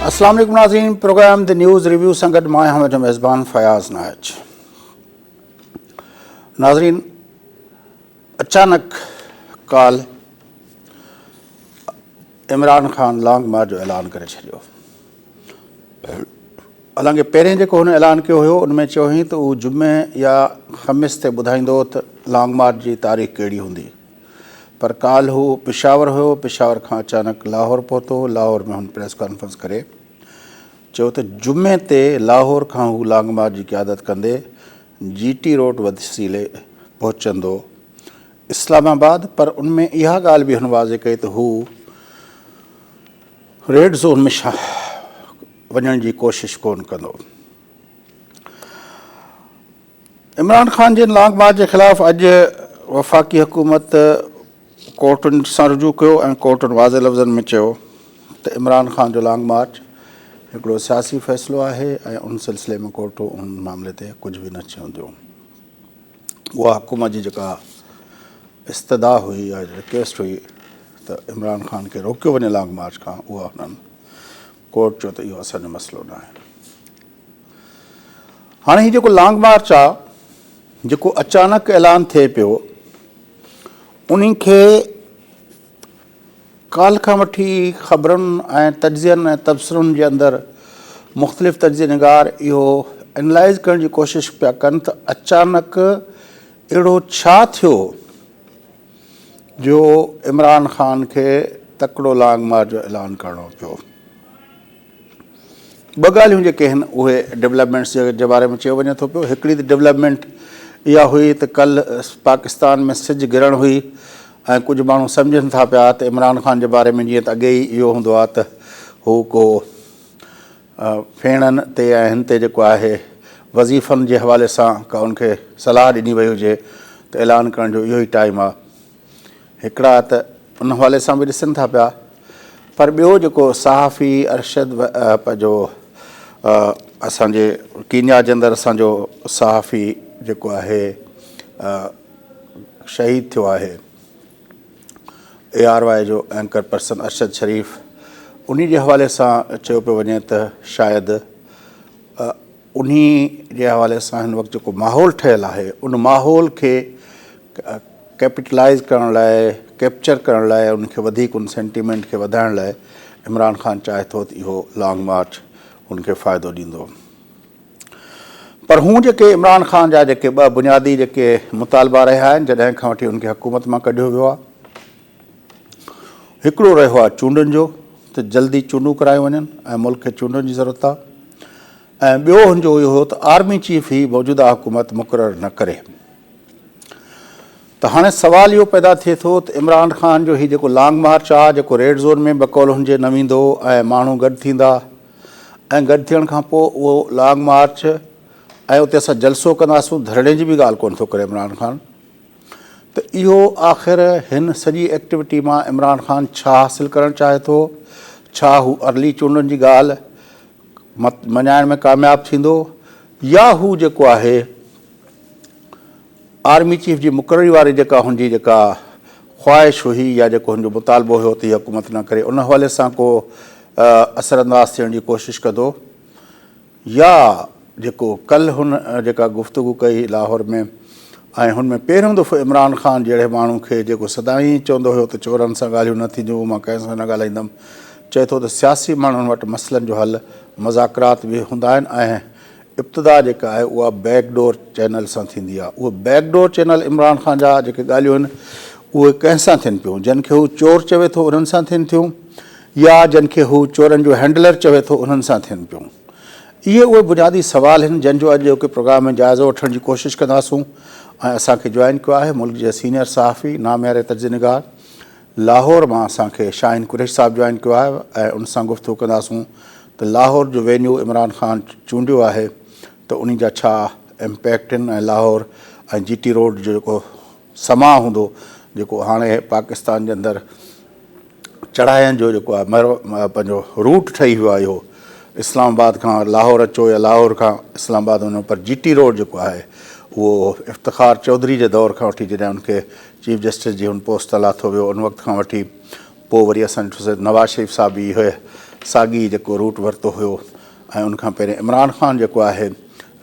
अस्सलाम वालेकुम नाज़रीन, प्रोग्राम द न्यूज़ रिव्यू संगत मां हम जो मेज़बान फयाज़ नायज। नाज़रीन, अचानक काल इमरान खान लॉन्ग मार्च जो ऐलान करे छॾियो। हालांकि पहिरें जेको हुन ऐलान कयो हुयो उनमें चयो हुई त उहो जुमे या ख़मीस ते ॿुधाईंदो त लॉन्ग मार्च जी तारीख़ कहिड़ी हूंदी, पर काल हू पेशावर हुयो। पेशावर खां अचानक लाहौर पहुतो। लाहौर में हुन प्रेस कॉन्फ्रेंस करे चयो त जुमे ते लाहौर खां हू लॉन्ग मार्च जी क़यादत कंदे GT रोड वसीले पहुचंदो इस्लामाबाद। पर उनमें इहा ॻाल्हि बि हुन वाज़े कई त हू रेड ज़ोन में वञण जी कोशिश कोन कंदो। इमरान खान जे लॉन्ग मार्च जे ख़िलाफ़ अॼु वफ़ाक़ी हुकूमत कोर्टुनि सां रुजू कयो ऐं कोर्टुनि वाज़े लफ़्ज़नि में चयो त इमरान खान जो लॉन्ग मार्च हिकिड़ो सियासी फ़ैसिलो आहे ऐं उन सिलसिले में कोर्टूं उन मामले ते कुझु बि न चवंदियूं। उहा हुकूमत जी जेका इस्तदा हुई या रिक्वेस्ट हुई त इमरान खान खे रोकियो वञे लॉन्ग मार्च खां, उहा हुननि कोर्ट चयो त इहो असांजो मसइलो न आहे। हाणे हीउ जेको लॉन्ग मार्च आहे, जेको अचानक ऐलान थिए पियो, उन्ही खे काल खां वठी ख़बरुनि ऐं तज्ज़ियनि ऐं तबसरुनि जे अंदरि मुख़्तलिफ़ तज्ज़िया निगार इहो एनालाइज़ करण जी कोशिशि पिया कनि त अचानक अहिड़ो छा थियो जो इमरान खान खे तकिड़ो लॉन्ग मार्च जो ऐलान करणो पियो। ॿ ॻाल्हियूं जेके आहिनि उहे डेवलपमेंट्स जे बारे में चयो वञे थो पियो। हिकिड़ी त डेवलपमेंट इहा हुई त कल्ह पाकिस्तान में सिज गिरण हुई ऐं कुझु माण्हू सम्झनि था पिया त इमरान खान जे बारे में जीअं त अॻे ई इहो हूंदो आहे त हू को फेणनि ते ऐं हिन ते जेको आहे वज़ीफ़नि जे हवाले सां का उनखे सलाह ॾिनी वई हुजे त ऐलान करण जो इहो ई टाइम आहे। हिकिड़ा त उन हवाले सां बि ॾिसनि था पिया, पर ॿियो जेको सहाफ़ी अरशद पंहिंजो असांजे कीनिया जे अंदरि असांजो सहाफ़ी जेको आहे शहीद थियो आहे, ARY जो एंकर पर्सन अरशद शरीफ़, उन्ही जे हवाले सां चयो पियो वञे त शायदि उन्ही जे हवाले सां हिन वक़्तु जेको माहौल ठहियलु आहे उन माहौल खे कैपिटलाइज़ करण लाइ, कैप्चर करण लाइ, उनखे वधीक उन सेंटीमेंट खे वधाइण लाइ इमरान खान चाहे थो त इहो लॉन्ग मार्च उनखे फ़ाइदो ॾींदो। पर हू जेके इमरान खान जा जेके ॿ बुनियादी जेके मुतालबा रहिया आहिनि जॾहिं खां वठी उनखे हुकूमत मां कढियो वियो आहे, हिकिड़ो रहियो आहे चूंडुनि जो त जल्दी चूंडूं करायूं वञनि ऐं मुल्क खे चूंडुनि जी ज़रूरत आहे, ऐं ॿियो हुनजो इहो हो त आर्मी चीफ ई मौजूदा हुकूमत मुक़ररु न करे। त हाणे सुवाल इहो पैदा थिए थो त इमरान खान जो हीउ जेको लॉन्ग मार्च आहे, जेको रेड ज़ोन में बकौल हुनजे न वेंदो ऐं माण्हू गॾु थींदा ऐं गॾु थियण खां पोइ उहो लॉन्ग मार्च ऐं उते असां जलसो कंदासूं, धरणे जी बि ॻाल्हि कोन थो करे इमरान खान, त इहो आख़िर हिन सॼी एक्टिविटी मां इमरान खान छा हासिलु करणु चाहे थो? छा हू अर्ली चूंडुनि जी ॻाल्हि मञाइण में कामयाबु थींदो, या हू जेको आहे आर्मी चीफ जी मुक़ररी वारी जेका हुनजी जेका ख़्वाहिश हुई या जेको हुनजो मुतालबो हुयो त हीअ हुकूमत न करे, उन हवाले सां को असरअंदाज़ थियण जी कोशिशि कंदो, या जेको कल्ह हुन जेका गुफ़्तगू कई लाहौर में ऐं हुन में पहिरियों दफ़ो इमरान खान जहिड़े माण्हू खे जेको सदाईं चवंदो हुयो त चोरनि सां ॻाल्हियूं न थींदियूं, मां कंहिं सां न ॻाल्हाईंदुमि, चए थो त सियासी माण्हुनि वटि मसइलनि जो हल मज़ाकरात बि हूंदा आहिनि ऐं इब्तिदा जेका आहे उहा बैकडोर चैनल सां थींदी आहे। उहे बैकडोर चैनल इमरान खान जा जेके ॻाल्हियूं आहिनि उहे कंहिंसां थियनि पियूं, जिन खे हू चोर चवे थो उन्हनि सां थियनि थियूं, या जिन खे हू चोरनि जो हैंडलर चवे थो उन्हनि सां थियनि पियूं। इहे उहे बुनियादी सवाल आहिनि जंहिंजो अॼु के प्रोग्राम में जाइज़ो वठण जी कोशिशि कंदासूं। ऐं असांखे जॉइन कयो आहे मुल्क जे सीनियर सहाफ़ी नाम्यारे तज्ज़िया निगार लाहौर मां असांखे शाहीन कुरैशी साहिबु जॉइन कयो आहे ऐं उन सां गुफ़्तगू कंदासूं त लाहौर जो वेन्यू इमरान खान चूंडियो आहे त उन जा छा इम्पैक्ट आहिनि, ऐं लाहौर ऐं GT रोड जो जेको समा हूंदो, जेको हाणे पाकिस्तान जे अंदरि चढ़ाइनि जो जेको आहे पंहिंजो रूट ठही वियो आहे, इहो इस्लामाबाद खां लाहौर अचो या लाहौर खां इस्लामाबाद वञो, पर GT रोड जेको आहे उहो इफ़्तिख़ार चौधरी जे दौर खां वठी जॾहिं उनखे चीफ जस्टिस जी हुन पोस्ट लाथो वियो उन वक़्त खां वठी पोइ वरी असां ॾिठोसीं नवाज़ शरीफ़ साहिब बि इहो साॻी जेको रूट वरितो हुयो ऐं उनखां पहिरें इमरान ख़ान जेको आहे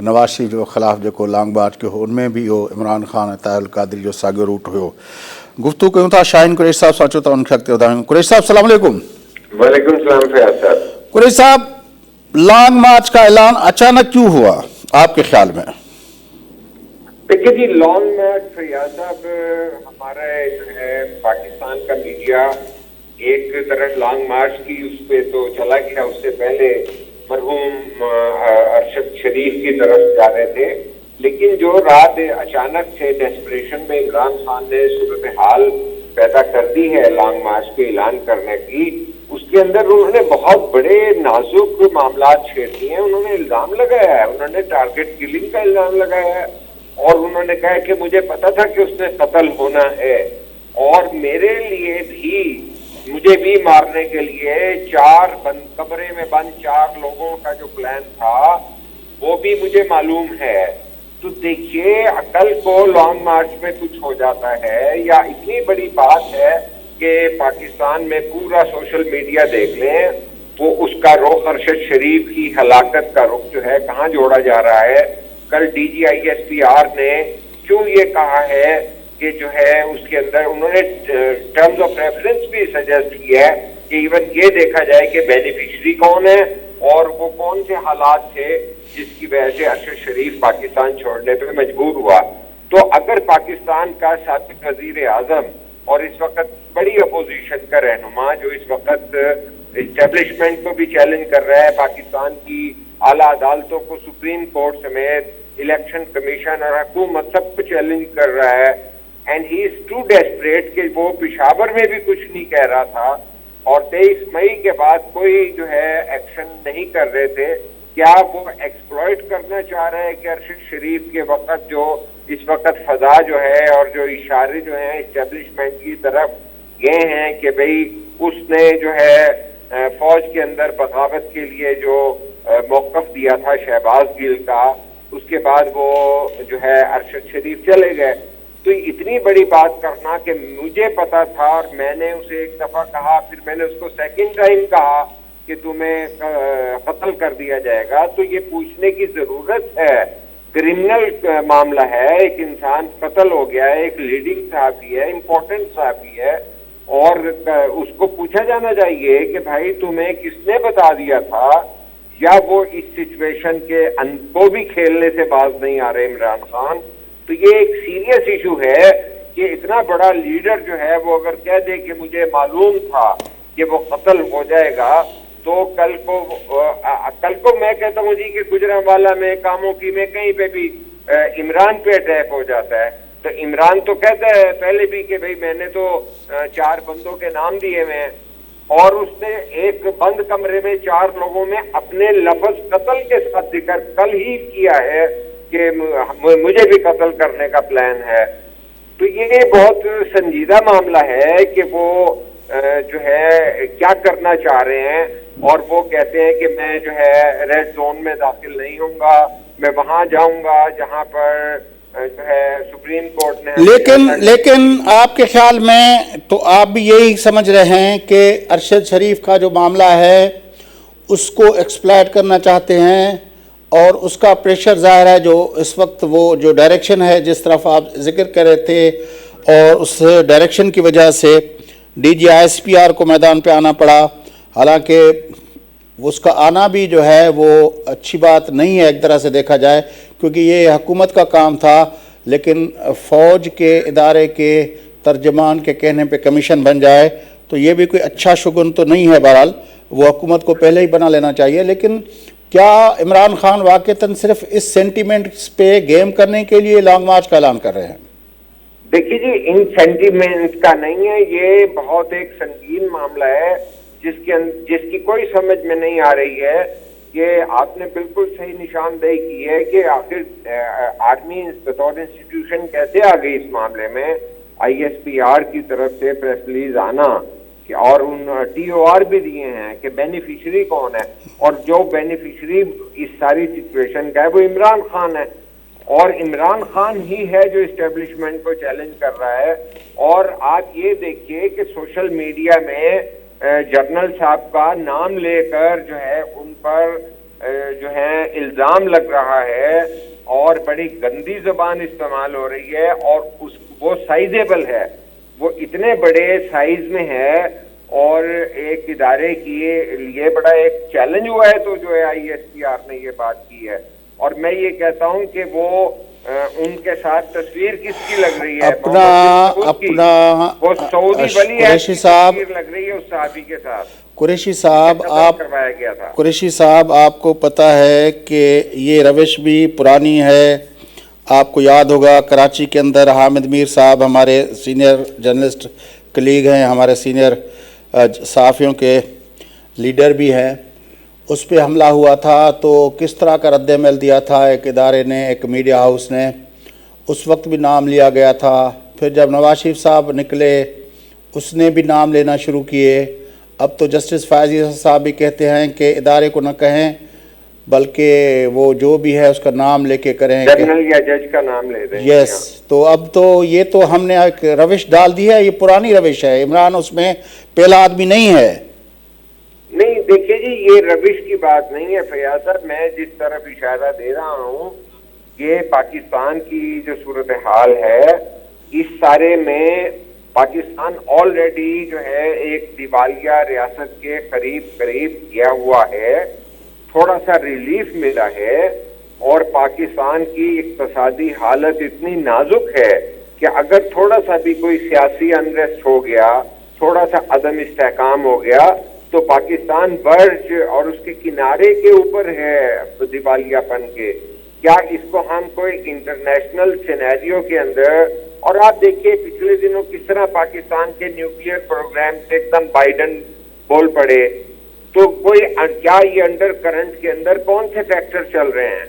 नवाज़ शरीफ़ जो ख़िलाफ़ु जेको लॉन्ग मार्च कयो हो उनमें बि इहो इमरान ख़ान ऐं ताहिर क़ादरी जो साॻियो रूट हुयो। गुफ़्तगू कयूं था शाहीन कुरैशी साहब सां, अचो त उनखे अॻिते वधायूं। कुरैशी साहब सलाम अलैकुम। वालेकुम सलाम फयाज साहब। कुरैशी साहब, लॉन्ग मार्च का ऐलान अचानक क्यों हुआ आपके ख्याल में? देखिए जी, लॉन्ग मार्च फयाज साहब, हमारा जो है पाकिस्तान का मीडिया एक तरफ लॉन्ग मार्च की उस पे तो चला गया, उससे पहले मरहूम अरशद शरीफ की तरफ जा रहे थे, लेकिन जो रात अचानक से डेस्परेशन में इमरान खान ने सूरत हाल पैदा कर दी है लॉन्ग मार्च के ऐलान करने की, उसके अंदर उन्होंने बहुत बड़े नाजुक मामला छेड़ दिए हैं। उन्होंने इल्जाम लगाया है, उन्होंने टारगेट किलिंग का इल्जाम लगाया है और उन्होंने कहा कि मुझे पता था कि उसने कत्ल होना है और मेरे लिए भी, मुझे भी मारने के लिए कमरे में बंद 4 लोगों का जो प्लान था वो भी मुझे मालूम है। तो देखिए, कल को लॉन्ग मार्च में कुछ हो जाता है या इतनी बड़ी बात है कि पाकिस्तान में पूरा सोशल मीडिया देख लें, वो उसका रुख अरशद शरीफ की हलाकत का रुख जो है कहाँ जोड़ा जा रहा है। कल DGISPR ने क्यों ये कहा है कि जो है उसके अंदर उन्होंने टर्म्स ऑफ रेफरेंस भी सजेस्ट किया है कि इवन ये देखा जाए कि बेनिफिशरी कौन है और वो कौन से हालात थे जिसकी वजह से अरशद शरीफ पाकिस्तान छोड़ने पे मजबूर हुआ। तो अगर पाकिस्तान का साबिक वजीर आजम और इस वक्त बड़ी अपोजिशन का रहनुमा जो इस वक्त एस्टेब्लिशमेंट को भी चैलेंज कर रहा है, पाकिस्तान की आला अदालतों को, सुप्रीम कोर्ट समेत इलेक्शन कमीशन और हुकूमत सबको चैलेंज कर रहा है, and he is too desperate कि वो पेशावर में भी कुछ नहीं कह रहा था और 23 मई के बाद कोई जो है एक्शन नहीं कर रहे थे। क्या वो एक्सप्लॉइट करना चाह रहे हैं कि अरशद शरीफ के वक्त जो इस वक्त फजा जो है और जो इशारे जो हैं एस्टेब्लिशमेंट की तरफ ये हैं कि भाई उसने जो है फौज के अंदर बगावत के लिए जो मौक़िफ़ दिया था शहबाज गिल का, उसके बाद वो जो है अरशद शरीफ चले गए। तो इतनी बड़ी बात करना कि मुझे पता था और मैंने उसे एक दफ़ा कहा, फिर मैंने उसको सेकंड टाइम कहा कि तुम्हें कत्ल कर दिया जाएगा, तो ये पूछने की ज़रूरत है। क्रिमिनल मामला है, एक इंसान कत्ल हो गया है, एक लीडिंग सहाफ़ी है, इम्पोर्टेंट सहाफ़ी है और उसको पूछा जाना चाहिए कि भाई तुम्हें किसने बता दिया था, या वो इस सिचुएशन के को भी खेलने से बाज नहीं आ रहे इमरान खान। तो ये एक सीरियस इशू है कि इतना बड़ा लीडर जो है वो अगर कह दे कि मुझे मालूम था कि वो कत्ल हो जाएगा, तो कल को मैं कहता हूँ जी कि गुजरांवाला में, कामोकी में, कहीं पे भी इमरान पे अटैक हो जाता है, तो इमरान तो कहता है पहले भी कि भाई मैंने तो 4 बंदों के नाम दिए हुए हैं और उसने एक बंद कमरे में 4 लोगों में अपने लफ्ज कत्ल के साथ जिक्र कल ही किया है कि मुझे भी कत्ल करने का प्लान है। तो ये बहुत संजीदा मामला है कि वो जो है क्या करना चाह रहे हैं और वो कहते हैं कि मैं जो है रेड जोन में दाखिल नहीं होऊंगा, मैं वहां जाऊंगा जहां पर जो है सुप्रीम कोर्ट ने। लेकिन आपके ख्याल में तो आप भी यही समझ रहे हैं कि अरशद शरीफ का जो मामला है उसको एक्सप्लॉइट करना चाहते हैं और उसका प्रेशर ज़ाहिर है, जो इस वक्त वो जो डायरेक्शन है जिस तरफ आप जिक्र कर रहे थे, और उस डायरेक्शन की वजह से DGISPR को मैदान पे आना पड़ा। हालांकि उसका आना भी जो है वो अच्छी बात नहीं है एक तरह से देखा जाए, क्योंकि ये हुकूमत का काम था, लेकिन फ़ौज के इदारे के तर्जमान के कहने पे कमीशन बन जाए तो ये भी कोई अच्छा शुगुन तो नहीं है। बहरहाल वो हुकूमत को पहले ही बना लेना चाहिए। लेकिन क्या इमरान खान वाक़तन सिर्फ इस सेंटीमेंट्स पे गेम करने के लिए लॉन्ग मार्च का ऐलान कर रहे हैं? देखिए जी, इन सेंटीमेंट का नहीं है, ये बहुत एक संगीन मामला है जिसकी कोई समझ में नहीं आ रही है। कि आपने बिल्कुल सही निशानदेही की है कि आखिर आर्मी बतौर इंस्टीट्यूशन कैसे आ गई इस मामले में। ISPR की तरफ से प्रेस रिलीज आना कि और उन TOR भी दिए हैं कि बेनिफिशरी कौन है, और जो बेनिफिशरी इस सारी सिचुएशन का है वो इमरान खान है, और इमरान खान ही है जो इस्टेब्लिशमेंट को चैलेंज कर रहा है। और आप ये देखिए कि सोशल मीडिया में جنرل صاحب کا نام لے کر جو ہے ان پر جو ہے الزام لگ رہا ہے اور بڑی گندی زبان استعمال ہو رہی ہے، اور وہ سائزیبل ہے، وہ اتنے بڑے سائز میں ہے اور ایک ادارے کی یہ بڑا ایک چیلنج ہوا ہے، تو جو ہے ISPR نے یہ بات کی ہے۔ اور میں یہ کہتا ہوں کہ وہ ان کے ساتھ تصویر کس کی لگ رہی ہے؟ وہ سعودی ولی عہد کی تصویر لگ رہی ہے اس صحابی کے ساتھ۔ قریشی صاحب کروایا گیا تھا۔ قریشی صاحب، آپ کو پتہ ہے کہ یہ روش بھی پرانی ہے۔ آپ کو یاد ہوگا کراچی کے اندر حامد میر صاحب ہمارے سینئر جرنلسٹ کلیگ ہیں، ہمارے سینئر صحافیوں کے لیڈر بھی ہیں، اس پہ حملہ ہوا تھا تو کس طرح کا رد عمل دیا تھا ایک ادارے نے، ایک میڈیا ہاؤس نے، اس وقت بھی نام لیا گیا تھا۔ پھر جب نواز شریف صاحب نکلے اس نے بھی نام لینا شروع کیے۔ اب تو جسٹس فائزی صاحب بھی کہتے ہیں کہ ادارے کو نہ کہیں بلکہ وہ جو بھی ہے اس کا نام لے کے کریں، جنرل یا جج کا نام لے دیں۔ یس، تو اب تو یہ تو ہم نے ایک روش ڈال دی ہے، یہ پرانی روش ہے، عمران اس میں پہلا آدمی نہیں ہے۔ نہیں دیکھیے جی، یہ روش کی بات نہیں ہے فیاض صاحب، میں جس طرف اشارہ دے رہا ہوں یہ پاکستان کی جو صورتحال ہے اس سارے میں پاکستان آلریڈی جو ہے ایک دیوالیہ ریاست کے قریب گیا ہوا ہے، تھوڑا سا ریلیف ملا ہے، اور پاکستان کی اقتصادی حالت اتنی نازک ہے کہ اگر تھوڑا سا بھی کوئی سیاسی انریسٹ ہو گیا، تھوڑا سا عدم استحکام ہو گیا تو پاکستان برج اور اس کے کنارے کے اوپر ہے دیوالیہ پن کے۔ کیا اس کو ہم کوئی انٹرنیشنل سینیریو کے اندر، اور آپ دیکھیے پچھلے دنوں کس طرح پاکستان کے نیوکلیئر پروگرام سے ایک دم بائیڈن بول پڑے، تو کوئی کیا یہ انڈر کرنٹ کے اندر کون سے فیکٹر چل رہے ہیں؟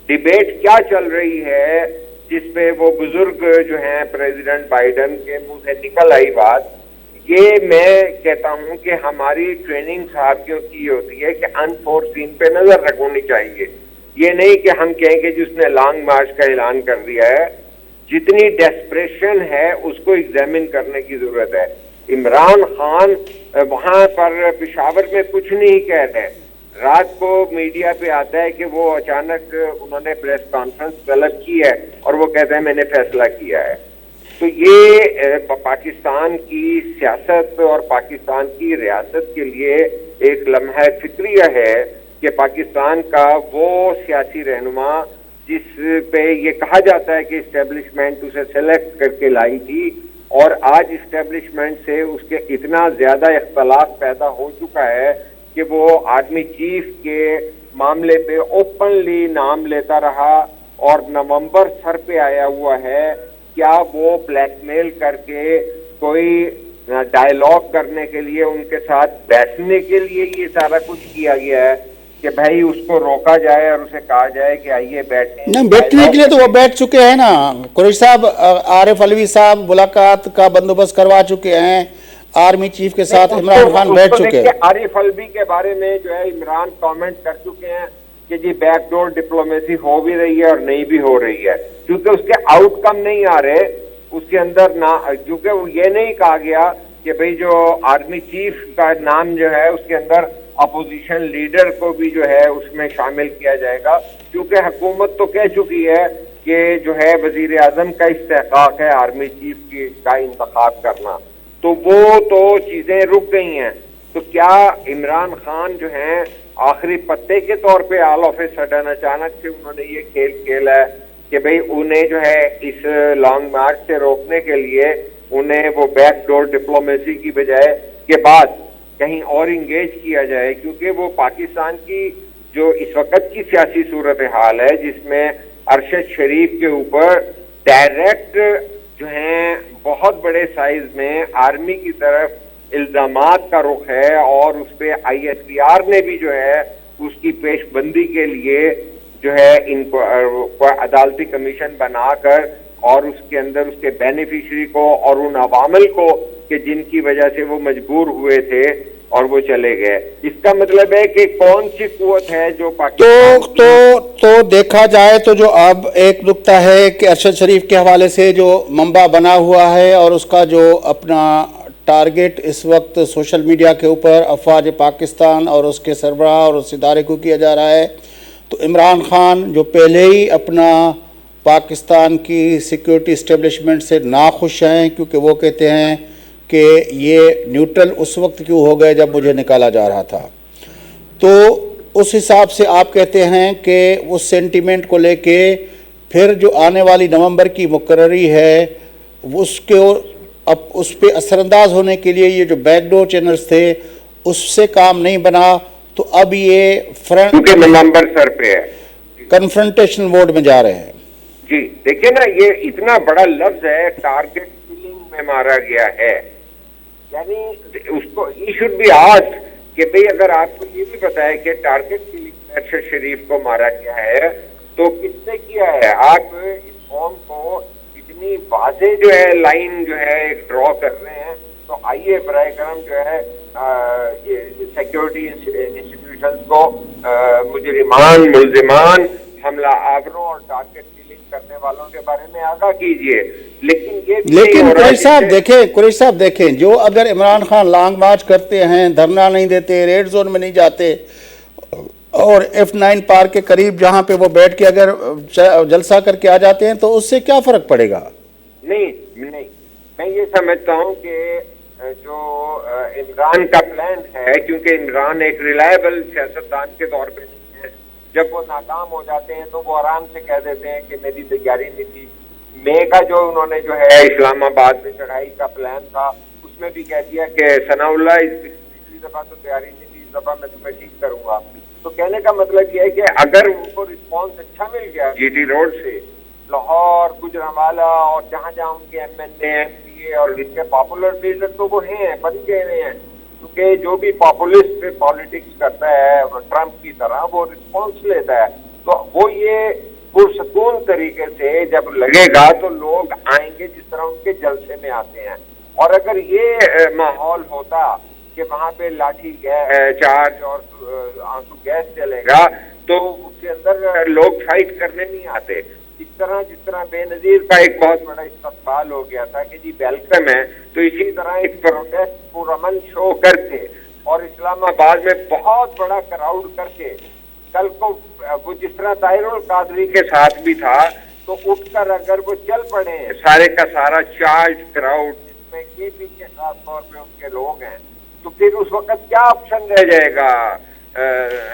ڈیبیٹ کیا چل رہی ہے جس پہ وہ بزرگ جو ہیں پریزیڈنٹ بائیڈن کے منہ سے نکل آئی بات؟ یہ میں کہتا ہوں کہ ہماری ٹریننگ صحافیوں کی ہوتی ہے کہ انفورسین پہ نظر رکھنی چاہیے، یہ نہیں کہ ہم کہیں کہ جس نے لانگ مارچ کا اعلان کر دیا ہے، جتنی ڈیسپریشن ہے اس کو ایگزامن کرنے کی ضرورت ہے۔ عمران خان وہاں پر پشاور میں کچھ نہیں کہہ رہے، رات کو میڈیا پہ آتا ہے کہ وہ اچانک انہوں نے پریس کانفرنس طلب کی ہے اور وہ کہتے ہیں میں نے فیصلہ کیا ہے۔ تو یہ پاکستان کی سیاست اور پاکستان کی ریاست کے لیے ایک لمحہ فکریہ ہے کہ پاکستان کا وہ سیاسی رہنما جس پہ یہ کہا جاتا ہے کہ اسٹیبلشمنٹ اسے سلیکٹ کر کے لائی تھی، اور آج اسٹیبلشمنٹ سے اس کے اتنا زیادہ اختلاف پیدا ہو چکا ہے کہ وہ آرمی چیف کے معاملے پہ اوپنلی نام لیتا رہا، اور نومبر سر پہ آیا ہوا ہے۔ کیا وہ بلیک میل کر کے کوئی ڈائیلاگ کرنے کے لیے ان کے ساتھ بیٹھنے کے لیے یہ سارا کچھ کیا گیا ہے کہ بھائی اس کو روکا جائے اور اسے کہا جائے کہ آئیے بیٹھیں؟ نہیں، بیٹھنے کے لیے تو وہ بیٹھ چکے ہیں نا۔ قریشی صاحب، عارف علوی صاحب ملاقات کا بندوبست کروا چکے ہیں، آرمی چیف کے ساتھ عمران خان بیٹھ چکے ہیں۔ عارف علوی کے بارے میں جو ہے عمران کامنٹ کر چکے ہیں کہ جی بیک ڈور ڈپلومیسی ہو بھی رہی ہے اور نہیں بھی ہو رہی ہے، کیونکہ اس کے آؤٹ کم نہیں آ رہے اس کے اندر نہ، کیونکہ وہ یہ نہیں کہا گیا کہ بھئی جو آرمی چیف کا نام جو ہے اس کے اندر اپوزیشن لیڈر کو بھی جو ہے اس میں شامل کیا جائے گا، کیونکہ حکومت تو کہہ چکی ہے کہ جو ہے وزیر اعظم کا استحقاق ہے آرمی چیف کا انتخاب کرنا، تو وہ تو چیزیں رک گئی ہیں۔ تو کیا عمران خان جو ہیں آخری پتے کے طور پہ آل آف اے سڈن اچانک سے انہوں نے یہ کھیل کھیلا ہے کہ بھئی انہیں جو ہے اس لانگ مارچ سے روکنے کے لیے انہیں وہ بیک ڈور ڈپلومیسی کی بجائے کے بعد کہیں اور انگیج کیا جائے، کیونکہ وہ پاکستان کی جو اس وقت کی سیاسی صورتحال ہے جس میں ارشد شریف کے اوپر ڈائریکٹ جو ہیں بہت بڑے سائز میں آرمی کی طرف الزامات کا رخ ہے، اور اس پہ ISPR نے بھی جو ہے اس کی پیش بندی کے لیے جو ہے ان کو عدالتی کمیشن بنا کر اور اس کے اندر اس کے بینیفیشری کو اور ان عوامل کو کہ جن کی وجہ سے وہ مجبور ہوئے تھے اور وہ چلے گئے، اس کا مطلب ہے کہ کون سی قوت ہے جو پاکستان تو دیکھا جائے تو جو اب ایک نقطہ ہے کہ ارشد شریف کے حوالے سے جو منبع بنا ہوا ہے اور اس کا جو اپنا टारगेट इस वक्त सोशल मीडिया के ऊपर अफवाज पाकिस्तान और उसके सरबराह और उस इदारे को किया जा रहा है। तो इमरान खान जो पहले ही अपना पाकिस्तान की सिक्योरिटी इस्टेब्लिशमेंट से नाखुश हैं, क्योंकि वो कहते हैं कि ये न्यूट्रल उस वक्त क्यों हो गए जब मुझे निकाला जा रहा था। तो उस हिसाब से आप कहते हैं कि उस सेंटीमेंट को लेके फिर जो आने वाली नवंबर की मुकर्ररी है उसके अब उस पर असरअंदाज होने के लिए ये जो बैकडोर चैनल्स थे उससे काम नहीं बना, तो अब ये फ्रंट नवंबर सर पे है, कन्फ्रंटेशन मोड में जा रहे हैं। जी देखिए ना, ये इतना बड़ा लफ्ज है, टारगेट किलिंग में मारा गया है, यानी उसको ई शुड बी आस्क्ड कि भाई अगर आपको ये भी पता है कि टारगेट किलिंग में अरशद शरीफ को मारा गया है तो किसने किया है? आप इस कौम को इतनी वाज़ेह जो है लाइन जो है एक ड्रॉ कर रहे हैं, तो आइए बराए करम जो है ये सिक्योरिटी इंस्टीट्यूशंस को मुजरिमान, मुल्जिमान, हमला आवरों और टारगेट किलिंग करने वालों के बारे में आगाह कीजिए। लेकिन कुरैशी साहब देखें, जो अगर इमरान खान लॉन्ग मार्च करते हैं, धरना नहीं देते, रेड जोन में नहीं जाते और F9 पार्क के करीब जहां पे वो बैठ के अगर जलसा करके आ जाते हैं तो उससे क्या फर्क पड़ेगा? नहीं, मैं ये समझता हूं कि जो इमरान का प्लान है, क्योंकि इमरान एक रिलायबल सियासतदान के तौर पे नहीं है, जब वो नाकाम हो जाते हैं तो वो आराम से कह देते हैं कि मेरी तैयारी नहीं थी। मई का जो उन्होंने जो है इस्लामाबाद में चढ़ाई का प्लान था उसमें भी कह दिया कि सनाउल्लाह पिछली दफा तो तैयारी नहीं थी, इस दफा मैं तुम्हें ठीक करूंगा। तो कहने का मतलब ये है कि अगर उनको रिस्पांस अच्छा मिल गया जीटी रोड से लाहौर, गुजरांवाला और जहां जहां उनके MNA, MPA और इनके पॉपुलर लीडर तो वो हैं, बन गए हैं, क्योंकि जो भी पॉपुलिस्ट पॉलिटिक्स करता है ट्रंप की तरह वो रिस्पांस लेता है, तो वो ये पुरसकून तरीके से जब लगेगा तो लोग आएंगे जिस तरह उनके जलसे में आते हैं। और अगर ये माहौल होता कि वहां पे लाठी चार्ज और आंसू गैस चलेगा तो उसके अंदर लोग फाइट करने नहीं आते। जिस तरह बेनजीर का एक बहुत बड़ा इस्तकबाल हो गया था कि जी वेलकम है, तो इसी तरह एक प्रोटेस्ट पुरअमन शो करके और इस्लामाबाद में बहुत बड़ा क्राउड करके कल को वो जिस तरह ताहिरुल कादरी के साथ भी था, तो उठकर अगर वो चल पड़े सारे का सारा चार्ज क्राउड जिसमें केपी के खास तौर पे उनके लोग हैं, तो फिर उस वक्त क्या ऑप्शन रह जाएगा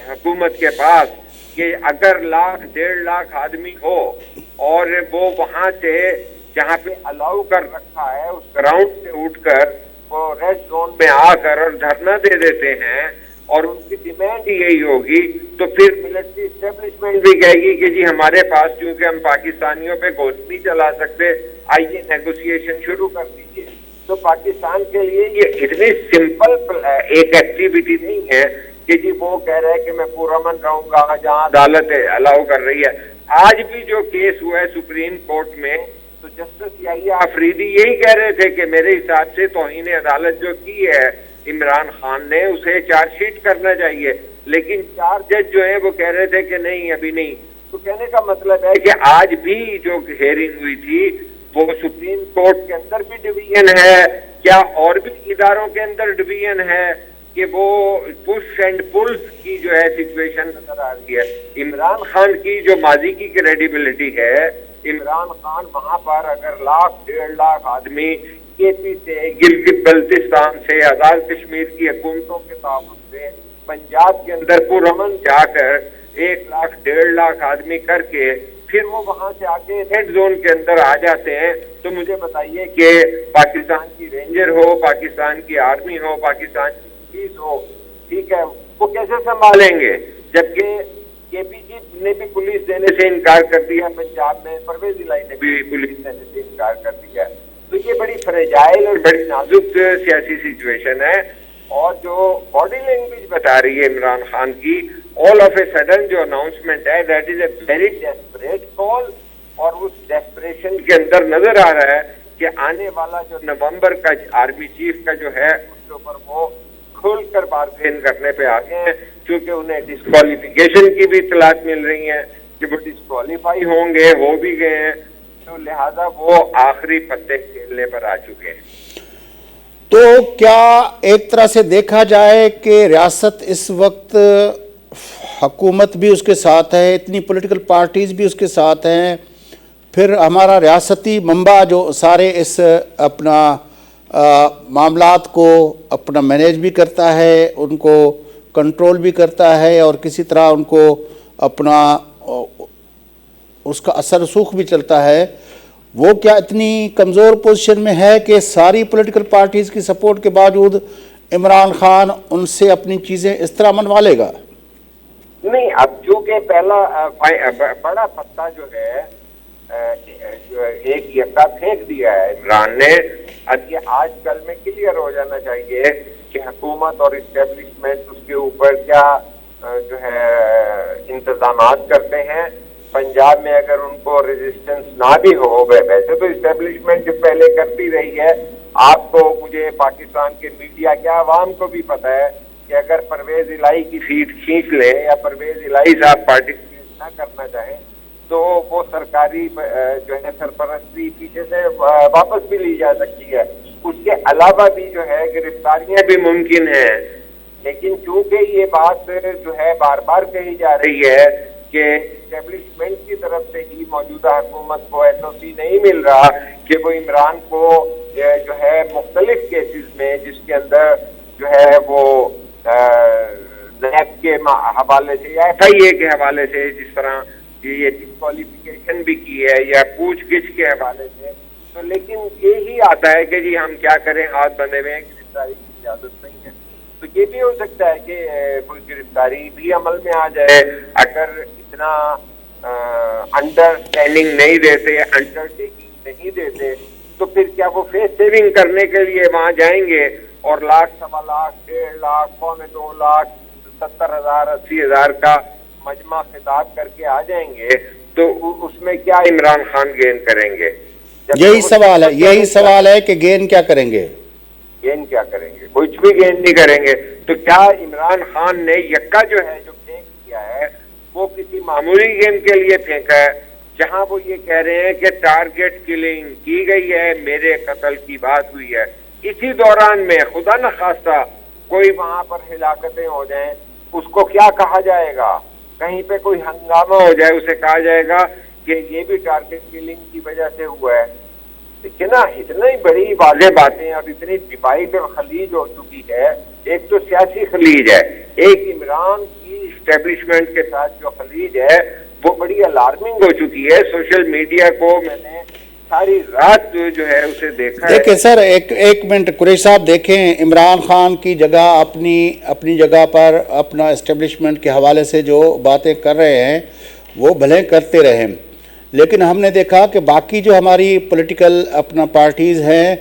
हुकूमत के पास कि अगर 1.5 लाख आदमी हो और वो वहां से जहां पे अलाउ कर रखा है उस ग्राउंड से उठकर वो रेड जोन में आकर और धरना दे देते हैं और उनकी डिमांड यही होगी, तो फिर मिलिट्री एस्टेब्लिशमेंट भी कहेगी कि जी हमारे पास क्योंकि हम पाकिस्तानियों पे गोली नहीं चला सकते, आइए नेगोशिएशन शुरू कर दीजिए। तो पाकिस्तान के लिए ये इतनी सिंपल एक एक्टिविटी नहीं है कि जी वो कह रहा है कि मैं पुरअमन रहूंगा जहां अदालत अलाउ कर रही है। आज भी जो केस हुआ है सुप्रीम कोर्ट में, तो जस्टिस याहिया अफरीदी यही कह रहे थे कि मेरे हिसाब से तौहीन अदालत जो की है इमरान खान ने उसे चार्जशीट करना चाहिए, लेकिन 4 जज जो है वो कह रहे थे कि नहीं अभी नहीं। तो कहने का मतलब है कि आज भी जो हेयरिंग हुई थी वो सुप्रीम कोर्ट के अंदर भी डिवीजन है, क्या और भी इदारों के अंदर डिवीजन है कि वो पुश एंड पुल्स की जो है सिचुएशन नजर आ रही है। इमरान खान की जो माजी की क्रेडिबिलिटी है, इमरान खान वहां पर अगर 1.5 लाख आदमी केपी से, गिलगित बल्तिस्तान से, आजाद कश्मीर की हुकूमतों के ताबूत से पंजाब के अंदर पुरअमन जाकर 1.5 लाख आदमी करके फिर वो वहां से आके रेड जोन के अंदर आ जाते हैं, तो मुझे बताइए कि पाकिस्तान की रेंजर हो, पाकिस्तान की आर्मी हो, पाकिस्तान की पुलिस हो, ठीक है, वो कैसे संभालेंगे? जबकि केपीजी ने भी पुलिस देने से इनकार कर दिया, पंजाब में परवेज इलाही ने भी पुलिस देने से इनकार कर दिया। तो ये बड़ी फ्रेजाइल और बड़ी नाजुक सियासी सिचुएशन है। और जो बॉडी लैंग्वेज बता रही है इमरान खान की, ऑल ऑफ ए सडन जो अनाउंसमेंट है that is a very desperate call, और उस डेस्परेशन के अंदर नजर आ रहा है कि आने वाला जो नवंबर का आर्मी चीफ का जो है उसके ऊपर वो खुलकर बार्गेन करने पे आ गए हैं, क्योंकि उन्हें डिस्क्वालिफिकेशन की भी इतलात मिल रही है कि वो डिस्क्वालीफाई होंगे, हो भी गए हैं, तो लिहाजा वो आखिरी पत्ते खेलने पर आ चुके हैं। تو کیا ایک طرح سے دیکھا جائے کہ ریاست اس وقت حکومت بھی اس کے ساتھ ہے، اتنی پولیٹیکل پارٹیز بھی اس کے ساتھ ہیں، پھر ہمارا ریاستی منبع جو سارے اس اپنا معاملات کو اپنا مینیج بھی کرتا ہے، ان کو کنٹرول بھی کرتا ہے، اور کسی طرح ان کو اپنا اس کا اثر رسوخ بھی چلتا ہے، وہ کیا اتنی کمزور پوزیشن میں ہے کہ ساری پولیٹیکل پارٹیز کی سپورٹ کے باوجود عمران خان ان سے اپنی چیزیں اس طرح منوا لے گا؟ نہیں، اب چونکہ پہلا بڑا پتا جو ہے ایک یکا پھینک دیا ہے عمران نے، اب یہ آج کل میں کلیئر ہو جانا چاہیے کہ حکومت اور اسٹیبلشمنٹ اس کے اوپر کیا جو ہے انتظامات کرتے ہیں۔ پنجاب میں اگر ان کو ریزسٹنس نہ بھی ہو، ویسے تو اسٹیبلشمنٹ جو پہلے کرتی رہی ہے، آپ کو، مجھے، پاکستان کے میڈیا کیا عوام کو بھی پتہ ہے کہ اگر پرویز الہی کی سیٹ کھینچ لیں یا پرویز الہی صاحب پارٹیسپیٹ نہ کرنا چاہیں تو وہ سرکاری جو ہے سرپرستی پیچھے سے واپس بھی لی جا سکتی ہے۔ اس کے علاوہ بھی جو ہے گرفتاریاں بھی ممکن ہیں، لیکن چونکہ یہ بات جو ہے بار بار کہی جا رہی ہے کہ اسٹیبلشمنٹ کی طرف سے ہی موجودہ حکومت کو ایس او سی نہیں مل رہا کہ وہ عمران کو جو ہے مختلف کیسز میں، جس کے اندر جو ہے وہ نیب کے حوالے سے یا ایف آئی اے کے حوالے سے، جس طرح یہ ڈسکوالیفیکیشن بھی کی ہے یا پوچھ گچھ کے حوالے سے، تو لیکن یہی آتا ہے کہ جی ہم کیا کریں، ہاتھ بندھے ہوئے ہیں، گرفتاری کی اجازت نہیں ہے۔ تو یہ بھی ہو سکتا ہے کہ کوئی گرفتاری بھی عمل میں آ جائے اگر اتنا انڈرسٹینڈنگ نہیں دیتے، انڈر ٹیکنگ نہیں دیتے، تو پھر کیا وہ فیس سیونگ کرنے کے لیے وہاں جائیں گے اور لاکھ، سوا لاکھ، 1.5 لاکھ، 1.25 لاکھ، 70,000 80,000 کا مجمع خطاب کر کے آ جائیں گے، تو اس میں کیا عمران خان گین کریں گے؟ یہی سوال ہے کہ گین کیا کریں گے؟ گین کیا کریں گے؟ کچھ بھی گین نہیں کریں گے۔ تو کیا عمران خان نے یکا جو ہے جو پھینک دیا ہے وہ کسی معمولی گیم کے لیے پھینکا ہے، جہاں وہ یہ کہہ رہے ہیں کہ ٹارگٹ کلنگ کی گئی ہے، میرے قتل کی بات ہوئی ہے، اسی دوران میں خدا نخواستہ کوئی وہاں پر ہلاکتیں ہو جائیں، اس کو کیا کہا جائے گا؟ کہیں پہ کوئی ہنگامہ ہو جائے، اسے کہا جائے گا کہ یہ بھی ٹارگٹ کلنگ کی وجہ سے ہوا ہے۔ دیکھیں نا، اتنی بڑی واضح باتیں اور اتنی ڈیوائڈ اور خلیج ہو چکی ہے۔ ایک تو سیاسی خلیج ہے، ایک عمران کی اسٹیبلشمنٹ کے ساتھ جو خلیج ہے وہ بڑی الارمنگ ہو چکی ہے۔ سوشل میڈیا کو میں نے ساری رات جو ہے اسے دیکھا ہے۔ دیکھیں سر، ایک منٹ قریش صاحب، دیکھیں عمران خان کی جگہ اپنی جگہ پر اپنا اسٹیبلشمنٹ کے حوالے سے جو باتیں کر رہے ہیں وہ بھلے کرتے رہیں، لیکن ہم نے دیکھا کہ باقی جو ہماری پولیٹیکل اپنا پارٹیز ہیں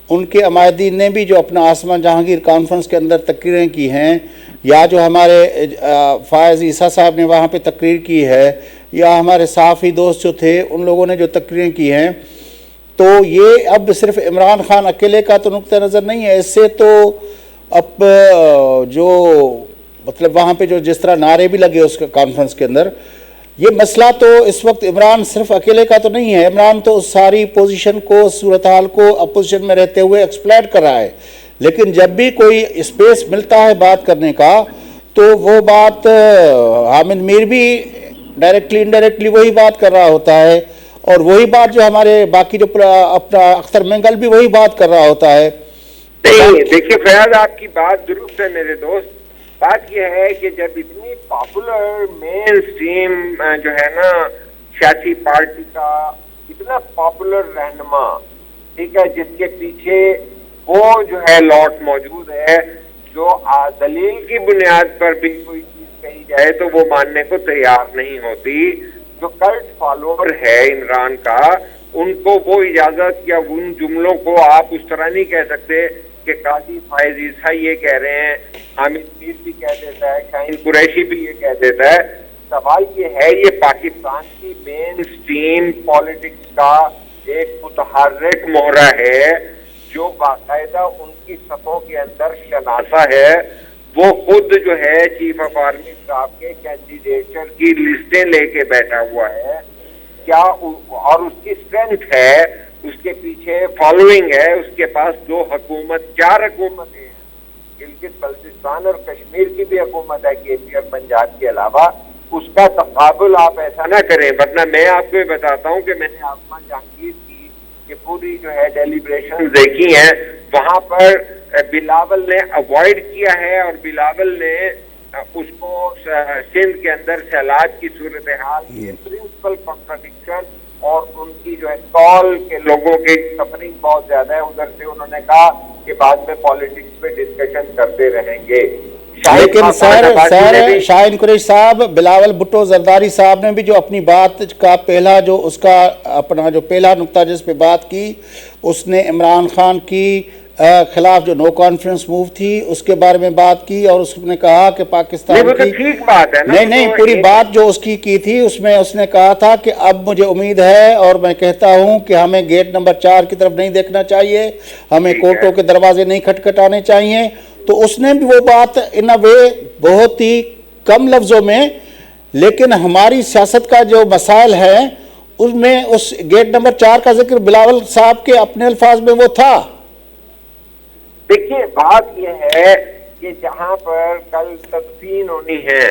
ان کے عمائدین نے بھی جو اپنا آسمان جہانگیر کانفرنس کے اندر تقریریں کی ہیں، یا جو ہمارے فائز عیسیٰ صاحب نے وہاں پہ تقریر کی ہے، یا ہمارے صحافی دوست جو تھے ان لوگوں نے جو تقریریں کی ہیں، تو یہ اب صرف عمران خان اکیلے کا تو نقطہ نظر نہیں ہے، اس سے تو اب جو مطلب وہاں پہ جو جس طرح نعرے بھی لگے اس کانفرنس کے اندر، یہ مسئلہ تو اس وقت عمران صرف اکیلے کا تو نہیں ہے، عمران تو اس ساری پوزیشن کو، صورتحال کو اپوزیشن میں رہتے ہوئے ایکسپلائٹ کر رہا ہے، لیکن جب بھی کوئی اسپیس ملتا ہے بات کرنے کا تو وہ بات حامد میر بھی ڈائریکٹلی انڈائریکٹلی وہی بات کر رہا ہوتا ہے، اور وہی بات جو ہمارے باقی جو اپنا اختر مینگل بھی وہی بات کر رہا ہوتا ہے۔ نہیں، دیکھیے فیاض، آپ کی بات درست ہے میرے دوست۔ بات یہ ہے کہ جب اتنی پاپولر مین اسٹریم جو ہے نا سیاسی پارٹی کا اتنا پاپولر رہنما، ٹھیک ہے، جس کے پیچھے وہ جو ہے لاٹ موجود ہے، جو دلیل کی بنیاد پر بھی کوئی چیز کہی جائے تو وہ ماننے کو تیار نہیں ہوتی، جو کلٹ فالوور ہے عمران کا، ان کو وہ اجازت یا ان جملوں کو آپ اس طرح نہیں کہہ سکتے کہ قاضی فائز عیسیٰ یہ کہہ رہے ہیں، حامد میر بھی کہہ دیتا ہے، شاہین قریشی بھی یہ کہہ دیتا ہے۔ سوال یہ ہے، یہ پاکستان کی مین اسٹریم پالیٹکس کا ایک متحرک مہرہ ہے جو باقاعدہ ان کی صفوں کے اندر شناسا ہے، وہ خود جو ہے چیف آف آرمی اسٹاف کے کینڈیڈیٹر کی لسٹیں لے کے بیٹھا ہوا ہے، کیا اور اس کی اسٹرینتھ ہے، اس کے پیچھے فالوئنگ ہے. اس کے پاس 4 حکومتیں ہیں, گلگت بلتستان اور کشمیر کی بھی حکومت ہے کے پی اور پنجاب کے علاوہ. اس کا تقابل آپ ایسا نہ کریں, ورنہ میں آپ کو یہ بتاتا ہوں کہ میں نے آسمان جہانگیر کی یہ پوری جو ہے ڈیلیبریشن دیکھی ہیں, وہاں پر بلاول نے اوائڈ کیا ہے اور بلاول نے اس کو سندھ کے اندر سیلاب کی صورتحال کی پرنسپل کانٹرڈکشن اور ان کی جو ہے کال کے لوگوں کی سفرنگ بہت زیادہ ہے. ادھر سے انہوں نے کہا کہ بعد میں پالیٹکس پہ ڈسکشن کرتے رہیں گے. لیکن سر شاہین قریشی صاحب, بلاول بھٹو زرداری صاحب نے بھی جو اپنی بات کا پہلا جو اس کا اپنا جو پہلا نقطہ جس پہ بات کی, اس نے عمران خان کی خلاف جو نو کانفیڈنس موو تھی اس کے بارے میں بات کی, اور اس نے کہا کہ پاکستان کی ٹھیک بات ہے نہیں پوری بات جو اس کی تھی اس میں اس نے کہا تھا کہ اب مجھے امید ہے اور میں کہتا ہوں کہ ہمیں گیٹ نمبر 4 کی طرف نہیں دیکھنا چاہیے, ہمیں کورٹوں کے دروازے نہیں کھٹکھٹانے چاہیے. تو اس نے بھی وہ بات ان اے وے بہت ہی کم لفظوں میں, لیکن ہماری سیاست کا جو مسائل ہے اس میں اس گیٹ نمبر 4 کا ذکر بلاول صاحب کے اپنے الفاظ میں وہ تھا. دیکھیے بات یہ ہے کہ جہاں پر کل تدفین ہونی ہے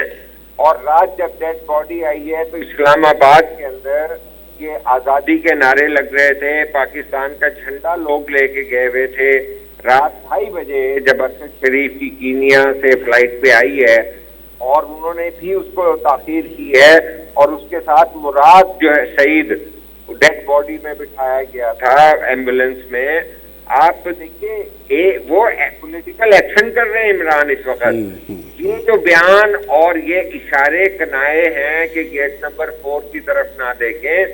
اور رات جب ڈیڈ باڈی آئی ہے تو اسلام آباد کے اندر یہ آزادی کے نعرے لگ رہے تھے, پاکستان کا جھنڈا لوگ لے کے گئے ہوئے تھے. رات 2:30 بجے جب ارشد شریف کی کینیا سے فلائٹ پہ آئی ہے اور انہوں نے بھی اس کو تاخیر کی ہے, اور اس کے ساتھ مراد جو ہے سعید ڈیڈ باڈی میں بٹھایا گیا تھا ایمبولینس میں. آپ دیکھیے وہ پولیٹیکل ایکشن کر رہے ہیں عمران اس وقت. یہ جو بیان اور یہ اشارے کنائے ہیں کہ گیٹ نمبر 4 کی طرف نہ دیکھیں,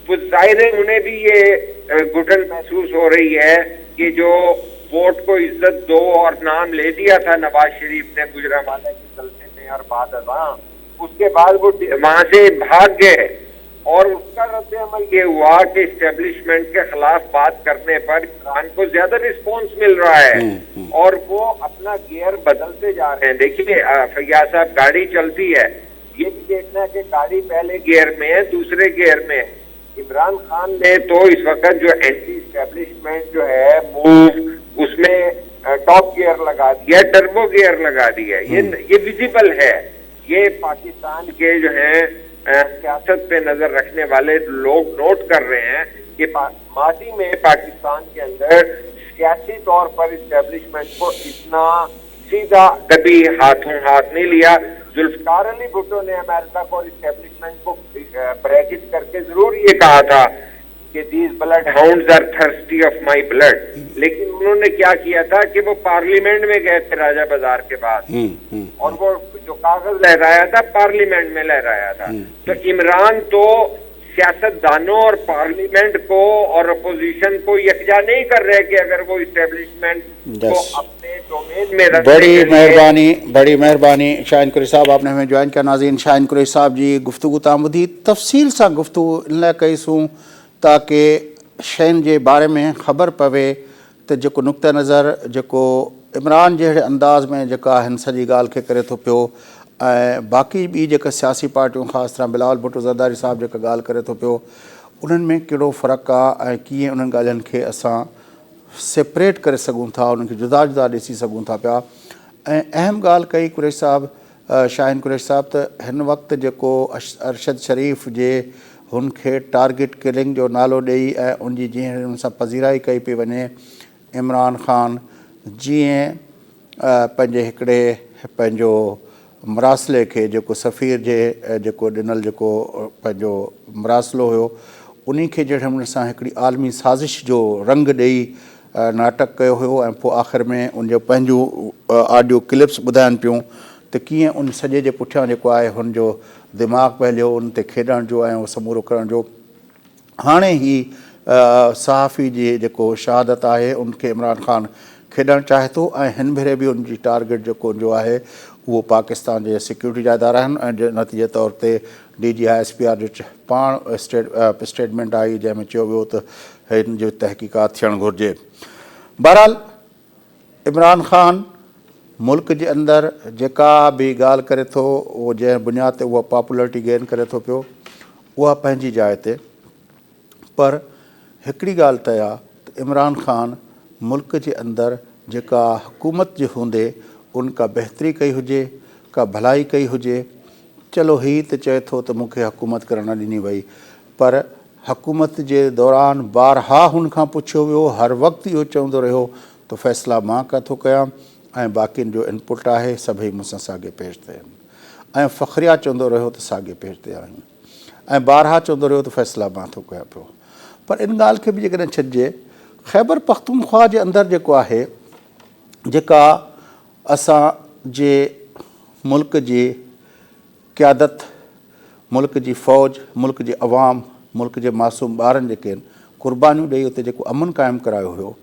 وہ ظاہر ہے انہیں بھی یہ گھٹن محسوس ہو رہی ہے کہ جو ووٹ کو عزت دو اور نام لے دیا تھا نواز شریف نے گجرانوالہ کے جلسے میں اور بعد ازاں, اس کے بعد وہ وہاں سے بھاگ گئے, اور اس کا رد عمل یہ ہوا کہ اسٹیبلشمنٹ کے خلاف بات کرنے پر عمران کو زیادہ رسپانس مل رہا ہے اور وہ اپنا گیئر بدلتے جا رہے ہیں. دیکھیے فیاض صاحب, گاڑی چلتی ہے, یہ بھی دیکھنا ہے کہ گاڑی پہلے گیئر میں ہے دوسرے گیئر میں. عمران خان نے تو اس وقت جو اینٹی اسٹیبلشمنٹ جو ہے موو اس میں ٹاپ گیئر لگا دیا, ٹربو گیئر لگا دیا. یہ ویزیبل ہے, یہ پاکستان کے جو ہیں سیاست پہ نظر رکھنے والے لوگ نوٹ کر رہے ہیں کہ ماضی میں پاکستان کے اندر سیاسی طور پر اسٹیبلشمنٹ کو اتنا سیدھا کبھی ہاتھوں ہاتھ نہیں لیا. ذوالفقار علی بھٹو نے امریکہ کو اور اسٹیبلشمنٹ کو بریکٹ کر کے ضرور یہ کہا تھا کہ these bloodhounds are thirsty of my blood, لیکن انہوں نے کیا کیا تھا کہ وہ پارلیمنٹ میں گئے تھے راجہ بازار کے بعد, اور وہ جو کاغذ لہرایا تھا پارلیمنٹ میں لہرایا تھا. تو عمران تو سیاست دانوں اور پارلیمنٹ کو اور اپوزیشن کو یکجا نہیں کر رہے کہ اگر وہ اسٹیبلشمنٹ کو اپنے ڈومین میں بڑی مہربانی شاہین قریشی صاحب, آپ نے ہمیں جوائن کیا. ناظرین, شاہین قریشی صاحب جی گفتگو تامدی تفصیل سے گفتگو ان لائے کئی سوں تاکہ شین کے بارے میں خبر پوے تو جو نقطہ نظر جو عمران جہڑے انداز میں جکا ہن سجی گال کے کرے تو پیو, باقی بھی جکا سیاسی پارٹیوں خاص طرح بلاول بھٹو زرداری صاحب جکا گال کرے تو پیو, انہن میں کیڑو فرق آ کیے انہن گالن کے اساں سیپریٹ کرے سگوں تھا, انہن کے جدا جدا ڈیسی سگوں تھا پیا. اہم گال کئی قریشی صاحب, شاہین قریشی صاحب, تو ہن وقت جو ارشد شریف جے ان کے ٹارگٹ کلنگ جو نالو ڈئی ان کی جی ان سے پذیرائی کئی پی ونے, عمران خان جی پنجے ہکڑے پنجو مراسلے کے جو سفیر جے جو ڈنل جو پنجو مراسلو ہو انہی کے جڑے ہمیں سا ہکڑی عالمی سازش جو رنگ ڈئی ناٹک کयो ہو, پو آخر میں ان جو پنجو آڈیو کلپس بدھائن پیوں تو کیے ان سجے جے پٹھیاں جو ہے ان جو دماغ پہلو ان تے کھیڈن جو وہ समूरो करण जो हाणे ही सहाफ़ी जी जेको शहादत आहे उन के इमरान खान खेॾणु चाहे थो ऐं हिन भेरे बि उनजी टारगेट जेको जो आहे उहो पाकिस्तान जे सिक्योरिटी जा इदारा आहिनि ऐं नतीजे तौर ते DGI-SPR जो पाण स्टेटमेंट आई जंहिंमें चयो वियो त हिन जो तहक़ीक़ात थियणु घुरिजे. बहरहाल इमरान खान मुल्क जे अंदरि जेका बि ॻाल्हि करे थो उहो जंहिं बुनियाद ते उहा पॉपुलरिटी गेन करे थो पियो उहा पंहिंजी जाइ ते, पर हिकिड़ी ॻाल्हि तय आहे त इमरान ख़ान मुल्क जे अंदरि जेका हुकूमत जे हूंदे उन का बहितरी कई हुजे, का भलाई कई हुजे, चलो हीअ त चए थो त मूंखे हुकूमत करणु न ॾिनी वई, पर हुकूमत जे दौरान बारहा हुन खां पुछियो वियो, हर वक़्तु इहो चवंदो रहियो त फ़ैसिला मां थो कयां ऐं बाक़ियुनि जो इनपुट आहे, सभई मूंसां साॻे पेज ते आहिनि। ऐं फ़ख्रिया चवंदो रहियो त साॻे पेज ते आहियूं, ऐं बारहा चवंदो रहियो त फ़ैसिला मां थो कयां पियो। पर इन ॻाल्हि खे बि जेकॾहिं छॾिजे, ख़ैबर पख्तूनख्वा जे अंदरि जेको आहे, जेका असांजे मुल्क जी क़यादत, मुल्क जी फ़ौज, मुल्क जे अवाम, मुल्क जे मासूम ॿारनि जेके आहिनि, क़ुर्बानियूं ॾेई उते जेको अमन क़ाइमु करायो हुयो,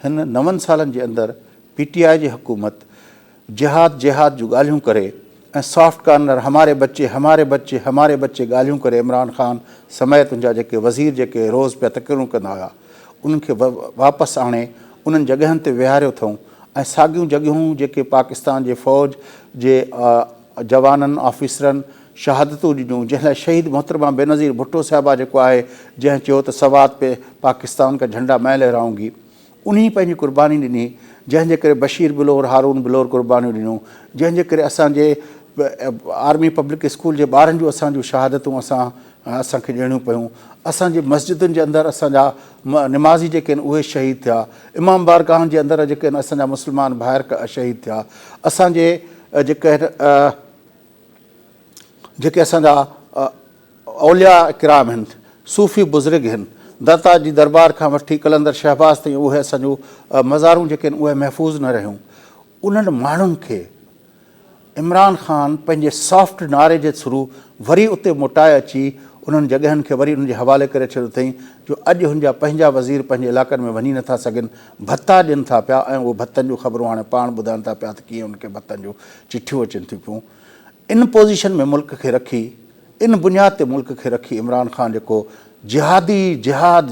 हिन 9 सालनि जे अंदरि PTI जी हुकूमत जिहाद जूं ॻाल्हियूं करे ऐं सॉफ्ट कार्नर, हमारे बच्चे हमारे बच्चे हमारे बच्चे ॻाल्हियूं करे इमरान ख़ान समेत उनजा जेके वज़ीर जेके रोज़ पिया तकरियूं कंदा हुआ, उन्हनि खे वापसि आणे उन्हनि जॻहियुनि ते विहारियो अथऊं। ऐं साॻियूं जॻहियूं जेके पाकिस्तान जे फ़ौज जे जवाननि, ऑफिसरनि शहादतूं ॾिनियूं, जंहिं लाइ शहीद मोहतरमा बेनज़ीर भुट्टो साहिबा जेको आहे, जंहिं चयो त सवात पे पाकिस्तान का झंडा मैं लहराऊंगी, उन्ही पंहिंजी कुर्बानी ॾिनी, जंहिंजे करे बशीर बिलोर, हारून बिलोर कुर्बानियूं ॾिनियूं, जंहिंजे करे असांजे आर्मी पब्लिक स्कूल जे ॿारनि जूं असांजूं शहादतूं असांखे ॾियणियूं पियूं। असांजी मस्जिदुनि जे अंदरि असांजा निमाज़ी जेके आहिनि उहे शहीद थिया, इमाम बारगाहनि जे अंदरि जेके आहिनि असांजा मुस्लमान ॿाहिरि शहीद थिया, असांजे जेके असांजा औलिया इकराम आहिनि, सूफ़ी बुज़ुर्ग आहिनि, दाता जी दरबार खां वठी कलंदर शहबाज़ ताईं, उहे असांजूं मज़ारूं जेके आहिनि उहे महफ़ूज़ न रहियूं। उन्हनि माण्हुनि खे इमरान ख़ान पंहिंजे सॉफ्ट नारे जे थ्रू वरी उते मोटाए अची उन्हनि जॻहियुनि खे वरी उन्हनि जे हवाले करे छॾियो अथई, जो अॼु हुनजा पंहिंजा वज़ीर पंहिंजे इलाइक़नि में वञी नथा सघनि, भत्ता ॾियनि था पिया, ऐं उहे भत्तनि जूं ख़बरूं हाणे पाण ॿुधाइनि था पिया त कीअं उनखे भत्तनि जूं चिठियूं अचनि थियूं पियूं। इन पोज़ीशन में मुल्क खे रखी, इन बुनियाद ते मुल्क खे रखी इमरान ख़ान जेको जिहाद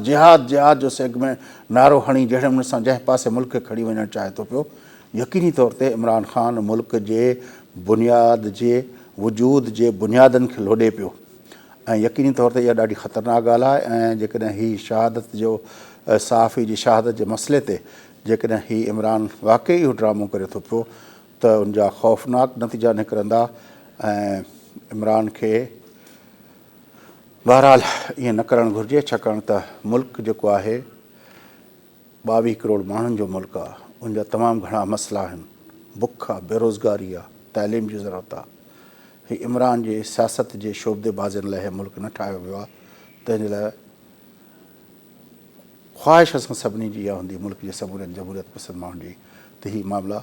जो सेगमेंट नारो हणी जहिड़े नमूने सां जंहिं पासे मुल्क खे खणी वञणु चाहे थो पियो, यकीनी तौर ते इमरान ख़ान मुल्क जे बुनियाद जे वजूद जे बुनियादनि खे लोॾे पियो। ऐं यकीनी तौर ते इहा ॾाढी ख़तरनाक ॻाल्हि आहे। ऐं जेकॾहिं हीअ शहादत जो सहाफ़ी जी शहादत जे मसइले ते जेकॾहिं हीअ इमरान वाक़ई इहो ड्रामो करे थो पियो, त उनजा ख़ौफ़नाक नतीजा निकिरंदा। ऐं इमरान खे बहरहाल ईअं न करणु घुरिजे, छाकाणि त मुल्क जेको आहे 22 करोड़ माण्हुनि जो मुल्क आहे, उनजा तमामु घणा मसइला आहिनि, बुख आहे, बेरोज़गारी आहे, तइलीम जी ज़रूरत आहे। हीअ इमरान जे सियासत जे शोबदेबाज़नि लाइ मुल्क न ठाहियो वियो आहे। तंहिंजे लाइ ख़्वाहिश असां सभिनी जी इहा हूंदी, मुल्क जे समूरनि जमहूरियत पसंदि माण्हुनि जी, त हीअ मामला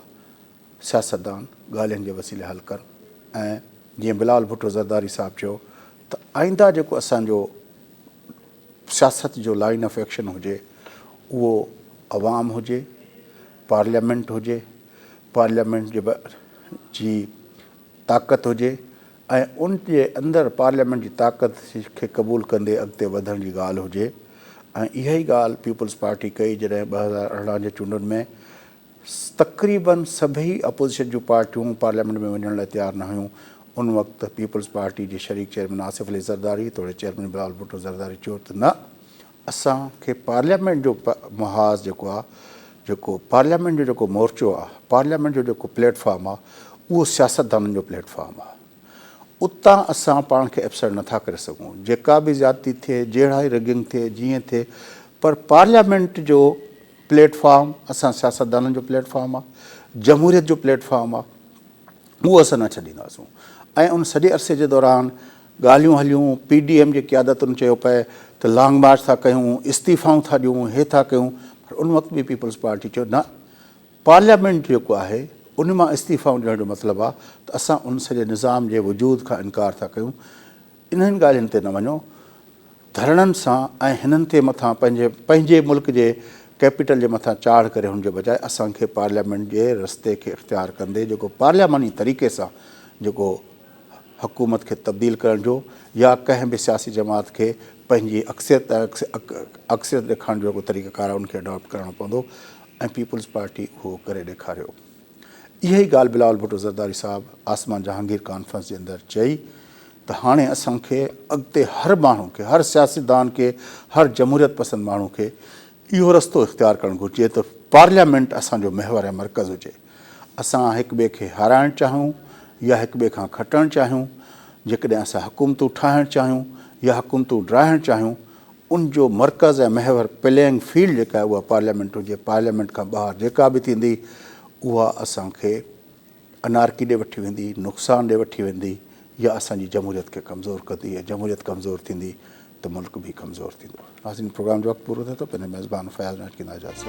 सियासतदान ॻाल्हियुनि जे वसीले हल कनि। ऐं जीअं बिलाल भुट्टो ज़रदारी साहिबु चयो त आईंदा जेको असांजो सियासत जो लाइन ऑफ एक्शन हुजे, उहो अवाम हुजे, पार्लियामेंट हुजे, पार्लियामेंट जी ताक़त हुजे, ऐं उन जे अंदरि पार्लियामेंट जी ताक़त खे क़बूलु कंदे अॻिते वधण जी ॻाल्हि हुजे। ऐं इहा ई ॻाल्हि पीपल्स पार्टी कई जॾहिं 2018 जे चूंडनि में तक़रीबन सभई अपोज़िशन जूं पार्टियूं पार्लियामेंट में वञण लाइ तयारु न हुयूं। उन वक़्तु पीपल्स पार्टी जे शरीक चेयरमैन आसिफ़ अली ज़रदारी, तोड़े चेयरमैन बिलाल भुट्टो ज़रदारी चयो त न, असांखे पार्लियामेंट जो मुहाज़ जेको आहे, जेको पार्लियामेंट जो जेको मोर्चो आहे, पार्लियामेंट जो जेको प्लेटफॉर्म आहे, उहो सियासतदाननि जो प्लेटफॉर्म आहे। उतां असां पाण खे एब्सर्ट नथा करे सघूं, जेका बि ज़्यादती थिए, जहिड़ा ई रिगिंग थिए, जीअं थिए, पर पार्लियामेंट जो प्लेटफॉर्म असां सियासतदाननि जो प्लेटफॉर्म आहे, जमहूरियत जो प्लेटफॉर्म आहे, उहो असां न छॾींदासूं। ऐं उन सॼे अरसे जे दौरान ॻाल्हियूं हलियूं, PDM जी क़यादतुनि चयो पए त लॉन्ग मार्च था कयूं, इस्तीफ़ाऊं था ॾियूं, हे था कयूं, पर उन वक़्तु बि पीपल्स पार्टी चयो न, पार्लियामेंट जेको आहे उन मां इस्तीफ़ाऊं ॾियण जो मतिलबु आहे त असां उन सॼे निज़ाम जे वजूद खां इनकार था कयूं। इन्हनि ॻाल्हियुनि ते न वञो, धरणनि सां ऐं हिननि ते मथां पंहिंजे मुल्क जे कैपिटल जे मथां चाढ़ करे हुन जे बजाए असांखे पार्लियामेंट जे रस्ते खे इख़्तियार कंदे जेको पार्लियामानी तरीक़े सां जेको हुकूमत खे तब्दील करण जो या कंहिं बि सियासी जमात खे पंहिंजी अक्सरियत ॾेखारण जो जेको तरीक़ेकार आहे उनखे अडॉप्ट करणो पवंदो। ऐं पीपल्स पार्टी उहो करे ॾेखारियो। इहा ई ॻाल्हि बिलाल भुट्टो ज़रदारी साहिबु आसमान जहांगीर कॉन्फ्रेंस जे अंदरि चई त त हाणे असांखे अॻिते हर माण्हू खे, हर सियासतदान खे, हर जमहूरियत पसंदि माण्हू खे इहो रस्तो इख़्तियार करणु घुरिजे त पार्लियामेंट असांजो महवर ऐं मर्कज़ हुजे। असां हिक ॿिए खे हाराइणु चाहियूं या हिक ॿिए खां खटणु चाहियूं, जेकॾहिं असां हुकूमतूं ठाहिणु चाहियूं या हुकूमतूं ड्राइणु चाहियूं, उन जो मर्कज़ ऐं महवर प्लेइंग फील्ड जेका आहे उहा पार्लियामेंट हुजे। पार्लियामेंट खां ॿाहिरि जेका बि थींदी उहा असांखे अनारकी ॾे वठी वेंदी, नुक़सान ॾे वठी वेंदी या असांजी जमहूरियत खे कमज़ोर कंदी। ऐं जमहूरियत कमज़ोर थींदी त मुल्क बि कमज़ोर थींदो। नाज़रीन, प्रोग्राम जो वक़्तु पूरो थिए थो। पंहिंजे मेज़बान फयाज़ नाइट की इजाज़त।